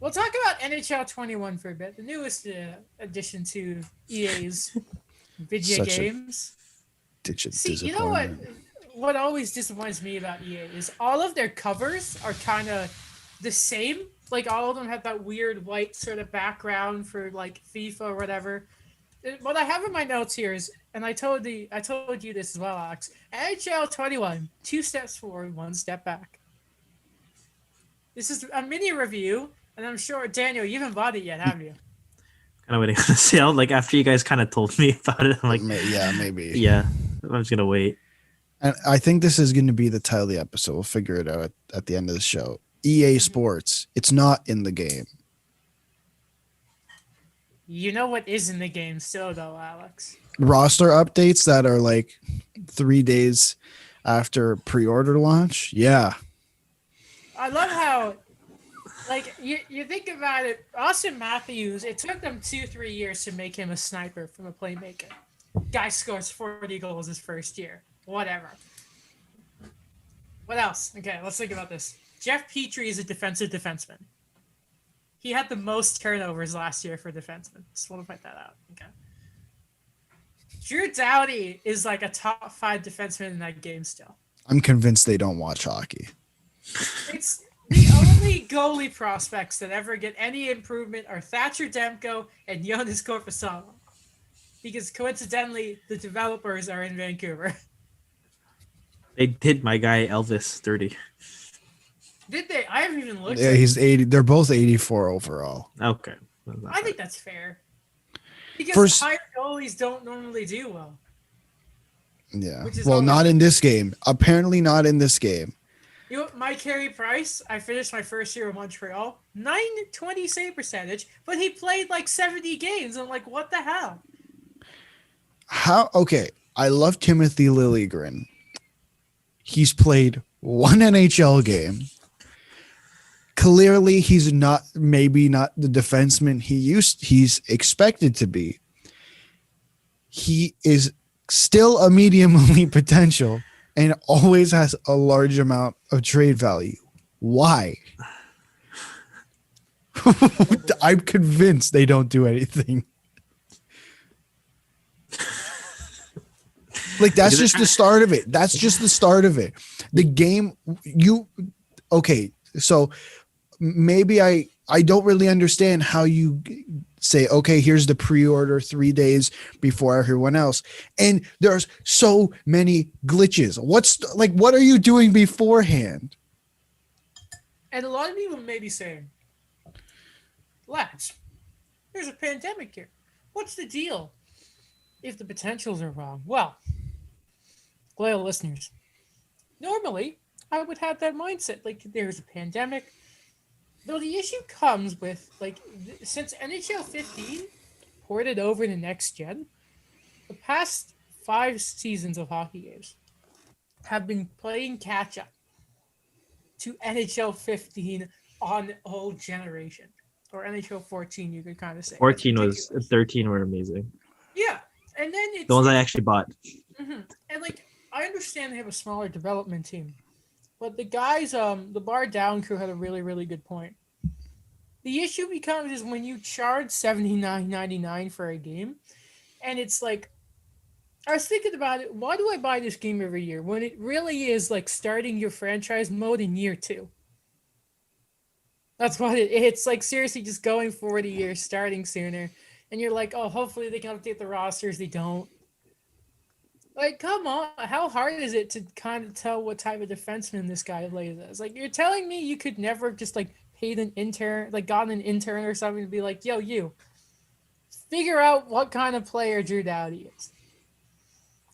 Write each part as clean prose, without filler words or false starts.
We'll talk about NHL 21 for a bit, the newest addition to EA's video Such a games. See, you know what? disappointment. What always disappoints me about EA is all of their covers are kind of the same. Like all of them have that weird white sort of background for like FIFA or whatever. What I have in my notes here is, and I told you this as well, Alex. NHL 21, 2 steps forward, 1 step back. This is a mini review, and I'm sure Daniel, you haven't bought it yet, have you? Kind of waiting on the sale. Like after you guys kind of told me about it, I'm like, Yeah, maybe. yeah, I'm just gonna wait. And I think this is going to be the title of the episode. We'll figure it out at the end of the show. EA Sports. It's not in the game. You know what is in the game still, though, Alex? Roster updates that are like 3 days after pre-order launch. Yeah. I love how, like, you think about it, Austin Matthews, it took them 2-3 years to make him a sniper from a playmaker. Guy scores 40 goals his first year. Whatever. What else? Okay, let's think about this. Jeff Petrie is a defensive defenseman. He had the most turnovers last year for defensemen. Just want to point that out. Okay. Drew Doughty is like a top 5 defenseman in that game still. I'm convinced they don't watch hockey. It's the only goalie prospects that ever get any improvement are Thatcher Demko and Jonas Korpisalo. Because coincidentally, the developers are in Vancouver. They did my guy Elvis 30. Did they? I haven't even looked Yeah, at he's 80. They're both 84 overall. Okay. I think that's fair. Because First- higher goalies don't normally do well. Yeah. Which is Well, always- not in this game. Apparently not in this game. You know, Mike Carey Price, I finished my first year in Montreal, 920 save percentage, but he played like 70 games. I'm like, what the hell? Okay, I love Timothy Liljegren. He's played one NHL game. Clearly, he's maybe not the defenseman he's expected to be. He is still a medium elite potential and always has a large amount of trade value. Why? I'm convinced they don't do anything. Like, that's just the start of it. That's just the start of it. The game, okay, so maybe I don't really understand how you say, okay, here's the pre-order 3 days before everyone else. And there's so many glitches. What are you doing beforehand? And a lot of people may be saying, lads, there's a pandemic here. What's the deal if the potentials are wrong? Well, loyal listeners, normally I would have that mindset. Like, there's a pandemic. Though the issue comes with, like, since NHL 15 ported over to next gen, the past 5 seasons of hockey games have been playing catch up to NHL 15 on old generation, or NHL 14, you could kind of say. 14 was 13 were amazing. Yeah, and then it's The ones I actually bought. Mm-hmm. And like, I understand they have a smaller development team, but the guys, the Bar Down crew had a really, really good point. The issue becomes is when you charge $79.99 for a game, and it's like, I was thinking about it. Why do I buy this game every year when it really is like starting your franchise mode in year 2? That's what it's like. Seriously, just going forward a year, starting sooner, and you're like, oh, hopefully they can update the rosters. They don't. Like, come on. How hard is it to kind of tell what type of defenseman this guy plays as? Like, you're telling me you could never just, like, paid an intern, like, gotten an intern or something to be like, yo, you, figure out what kind of player Drew Doughty is.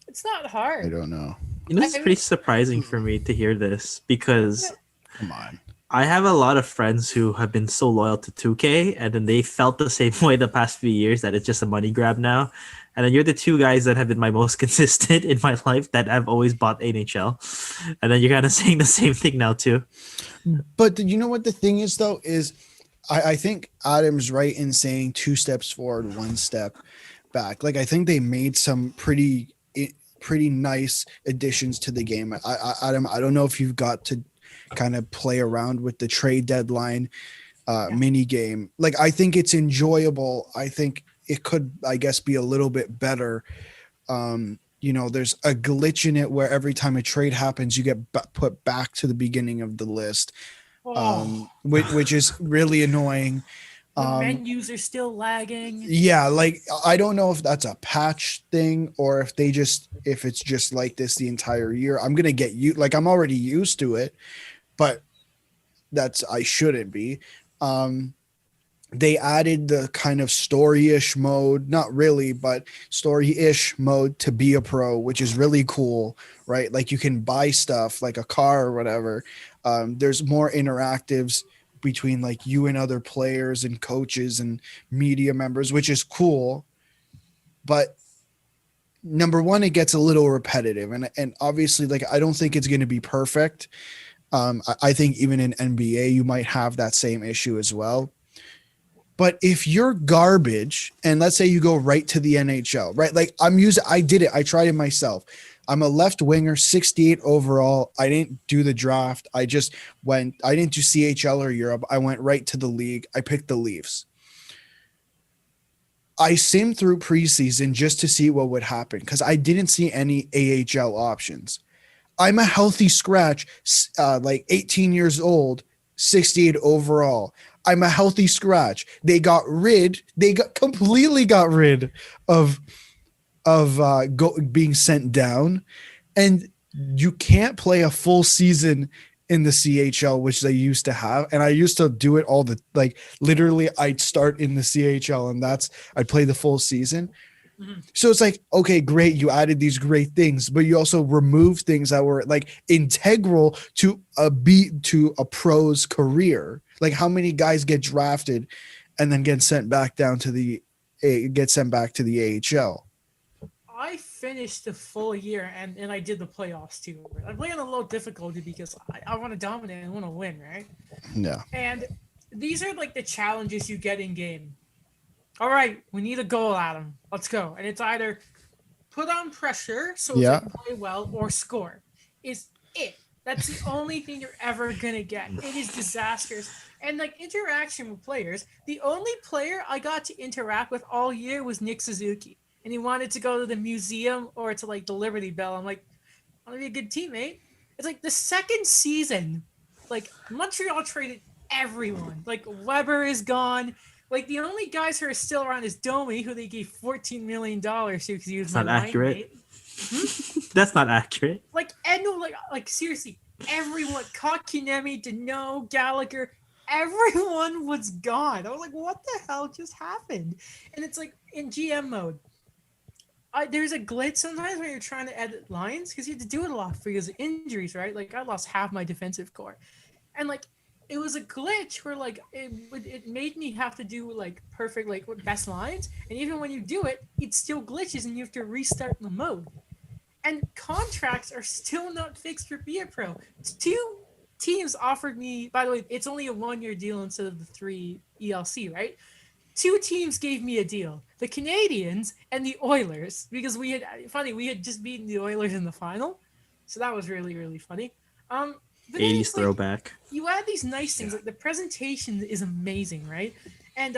It's not hard. I don't know. You know, it's pretty surprising for me to hear this because Come on. I have a lot of friends who have been so loyal to 2K, and then they felt the same way the past few years that it's just a money grab now. And then you're the two guys that have been my most consistent in my life that I've always bought NHL. And then you're kind of saying the same thing now too. But you know what the thing is, though, is I think Adam's right in saying 2 steps forward, 1 step back. Like, I think they made some pretty nice additions to the game. Adam, I don't know if you've got to kind of play around with the trade deadline mini game. Like, I think it's enjoyable. I think it could, I guess, be a little bit better. There's a glitch in it where every time a trade happens, you get put back to the beginning of the list, Oh, which is really annoying. the menus are still lagging. Yeah, like, I don't know if that's a patch thing or if it's just like this the entire year. I'm gonna get I'm already used to it, but I shouldn't be. They added the kind of story-ish mode, not really, but story-ish mode to be a pro, which is really cool, right? Like, you can buy stuff like a car or whatever. There's more interactives between like you and other players and coaches and media members, which is cool. But number one, it gets a little repetitive, and obviously, like, I don't think it's going to be perfect. I think even in NBA, you might have that same issue as well. But if you're garbage, and let's say you go right to the NHL, right? Like, I did it. I tried it myself. I'm a left winger, 68 overall. I didn't do the draft. I didn't do CHL or Europe. I went right to the league. I picked the Leafs. I simmed through preseason just to see what would happen because I didn't see any AHL options. I'm a healthy scratch, like 18 years old, 68 overall. I'm a healthy scratch. They completely got rid of being sent down, and you can't play a full season in the CHL, which they used to have. And I used to do it literally I'd start in the CHL and I'd play the full season. Mm-hmm. So it's like, okay, great. You added these great things, but you also removed things that were like integral to a pro's career. Like, how many guys get drafted and then get sent back to the AHL? I finished the full year and I did the playoffs too. I play on a low difficulty because I want to dominate and want to win, right? Yeah. And these are like the challenges you get in game. All right, we need a goal, Adam. Let's go. And it's either put on pressure so you can play well or score. Is it. That's the only thing you're ever going to get. It is disastrous. And like interaction with players, the only player I got to interact with all year was Nick Suzuki. And he wanted to go to the museum or to like the Liberty Bell. I'm like, I want to be a good teammate. It's like the second season, like Montreal traded everyone. Like Weber is gone. Like the only guys who are still around is Domi, who they gave $14 million to because he was not accurate. That's not accurate. Like like seriously, everyone, Kotkaniemi, Deneau, Gallagher, everyone was gone. I was like, what the hell just happened? And it's like in GM mode. There's a glitch sometimes when you're trying to edit lines because you have to do it a lot because of injuries, right? Like I lost half my defensive core, and like it was a glitch where like it made me have to do like perfect like best lines, and even when you do it, it still glitches and you have to restart the mode. And contracts are still not fixed for Be a Pro. 2 teams offered me. By the way, it's only a 1-year deal instead of the 3 ELC, right? 2 teams gave me a deal: the Canadians and the Oilers, because we had just beaten the Oilers in the final, so that was really, really funny. 80s throwback. You add these nice things, like the presentation is amazing, right? And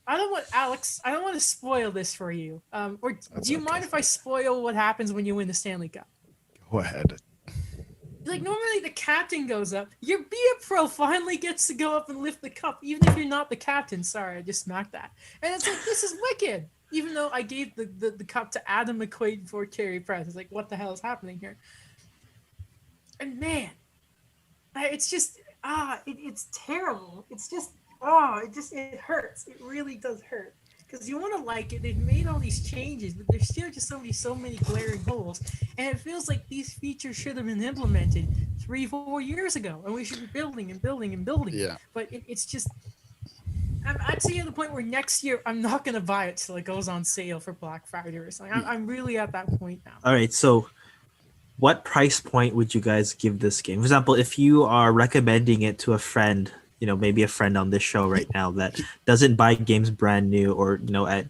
I don't want to spoil this for you. Or do you mind if I spoil what happens when you win the Stanley Cup? Go ahead. Like normally the captain goes up. Your Be a Pro finally gets to go up and lift the cup, even if you're not the captain. Sorry, I just smacked that. And it's like, this is wicked. Even though I gave the cup to Adam McQuaid before Carey Price. It's like, what the hell is happening here? And man, it's just it's terrible. It's just it hurts. It really does hurt. Because you want to like it. They've made all these changes, but there's still just so many glaring holes. And it feels like these features should have been implemented 3-4 years ago. And we should be building and building and building. Yeah. But it's just, I'm actually at the point where next year I'm not going to buy it till it goes on sale for Black Friday or something. I'm really at that point now. All right. So what price point would you guys give this game? For example, if you are recommending it to a friend, maybe a friend on this show right now that doesn't buy games brand new or, at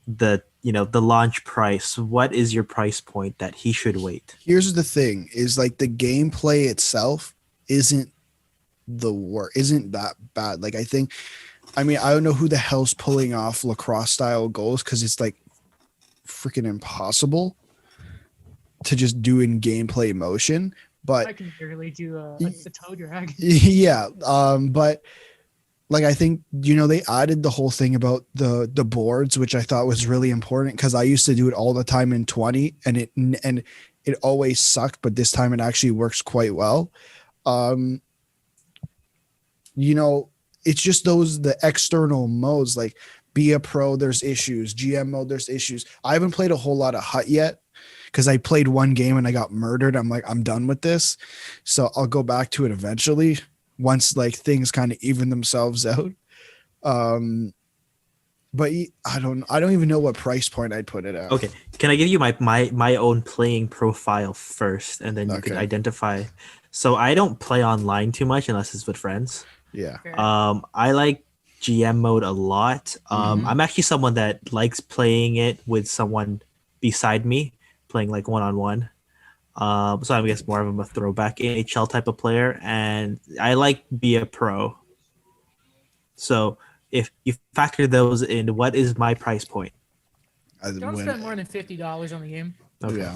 the launch price, what is your price point that he should wait? Here's the thing is like the gameplay itself isn't isn't that bad. Like I mean, I don't know who the hell's pulling off lacrosse style goals because it's like freaking impossible to just do in gameplay motion. But I can barely do a toe drag. yeah, but like I think they added the whole thing about the boards, which I thought was really important because I used to do it all the time in 20, and it always sucked, but this time it actually works quite well. Um, it's just the external modes like be a pro, there's issues, GM mode, there's issues. I haven't played a whole lot of Hut yet because I played one game and I got murdered. I'm like, I'm done with this. So I'll go back to it eventually once like things kind of even themselves out. Um, but I don't even know what price point I'd put it at. Okay, can I give you my own playing profile first, and then you can Okay. identify. So I don't play online too much unless it's with friends. Yeah. Fair. I like GM mode a lot. Mhm. I'm actually someone that likes playing it with someone beside me, playing like one on one. So I guess more of a throwback NHL type of player, and I like be a pro. So if you factor those in, what is my price point? I Don't win. spend more than $50 on the game. Okay. Yeah.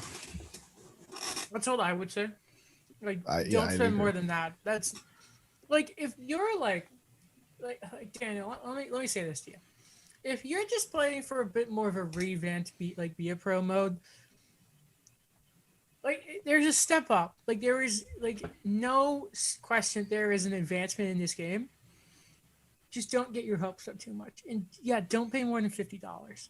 That's what I would say. Like, Yeah, don't I'd spend more agree. than that. That's like if you're like Daniel. Let me say this to you. If you're just playing for a bit more of a revamped be a pro mode, like there's a step up. Like there is like no question there is an advancement in this game. Just don't get your hopes up too much, and yeah, don't pay more than $50.